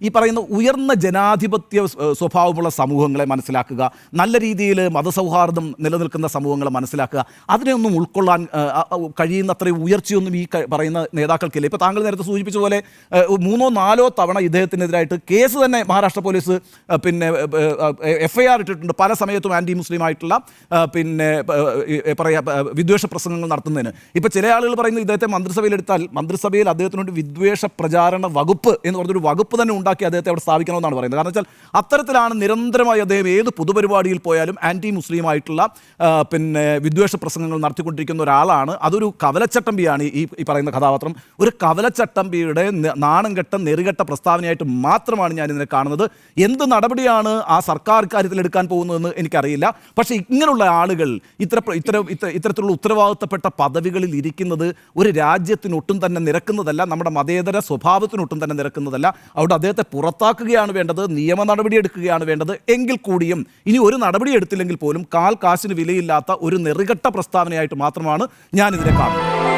ഈ പറയുന്ന ഉയർന്ന ജനാധിപത്യ സ്വഭാവമുള്ള സമൂഹങ്ങളെ മനസ്സിലാക്കുക, നല്ല രീതിയിൽ മതസൗഹാർദ്ദം നിലനിൽക്കുന്ന സമൂഹങ്ങളെ മനസ്സിലാക്കുക, അതിനെയൊന്നും ഉൾക്കൊള്ളാൻ കഴിയുന്നത്രയും ഉയർച്ചയൊന്നും ഈ പറയുന്ന നേതാക്കൾക്കില്ല. ഇപ്പോൾ താങ്കൾ നേരത്തെ സൂചിപ്പിച്ച പോലെ 3-4 തവണ ഇദ്ദേഹത്തിനെതിരായിട്ട് കേസ് തന്നെ മഹാരാഷ്ട്ര പോലീസ് FIR ഇട്ടിട്ടുണ്ട്, പല സമയത്തും ആൻറ്റി മുസ്ലിം ആയിട്ടുള്ള വിദ്വേഷ പ്രസംഗങ്ങൾ നടത്തുന്നതിന്. ഇപ്പോൾ ചില ആളുകൾ പറയുന്നത് ഇദ്ദേഹത്തെ മന്ത്രിസഭയിലെടുത്താൽ മന്ത്രിസഭയിൽ അദ്ദേഹത്തിനോട് വിദ്വേഷ പ്രചാരണ വകുപ്പ് എന്ന് പറഞ്ഞൊരു വകുപ്പ് തന്നെ ഉണ്ടാക്കി അദ്ദേഹത്തെ അവിടെ സ്ഥാപിക്കണമെന്നാണ് പറയുന്നത്. കാരണം വെച്ചാൽ അത്തരത്തിലാണ് നിരന്തരമായി അദ്ദേഹം ഏത് പൊതുപരിപാടിയിൽ പോയാലും ആൻറ്റി മുസ്ലിം ആയിട്ടുള്ള വിദ്വേഷ പ്രസംഗങ്ങൾ നടത്തിക്കൊണ്ടിരിക്കുന്ന ഒരാളാണ്. അതൊരു കവലച്ചട്ടമ്പിയാണ് ഈ പറയുന്ന കഥാപാത്രം. ഒരു കവലച്ചട്ടമ്പിയുടെ നാണം കെട്ട നെറുകെട്ട പ്രസ്താവനയായിട്ട് മാത്രമാണ് ഞാൻ ഇതിനെ കാണുന്നത്. എന്ത് നടപടിയാണ് ആ സർക്കാർ കാര്യത്തിൽ എടുക്കാൻ പോകുന്നതെന്ന് എനിക്കറിയില്ല. പക്ഷേ ഇങ്ങനെയുള്ള ആളുകൾ ഇത്തരത്തിലുള്ള ഉത്തരവാദിത്തപ്പെട്ട പദവികളിൽ ഇരിക്കുന്നത് ഒരു രാജ്യത്തിനൊട്ടും തന്നെ നിരക്കുന്നതല്ല, നമ്മുടെ മതേതര സ്വഭാവത്തിനൊട്ടും തന്നെ നിരക്കുന്നതല്ല. അവിടെ അദ്ദേഹത്തെ പുറത്താക്കുകയാണ് വേണ്ടത്, നിയമ നടപടി എടുക്കുകയാണ് വേണ്ടത്. എങ്കിൽ കൂടിയും ഇനി ഒരു നടപടി എടുത്തില്ലെങ്കിൽ പോലും കാശിന് വിലയില്ലാത്ത ഒരു നെറുകെട്ട പ്രസ്താവനയായിട്ട് മാത്രമാണ് ഞാൻ ഇതിനെ കാണുന്നത്.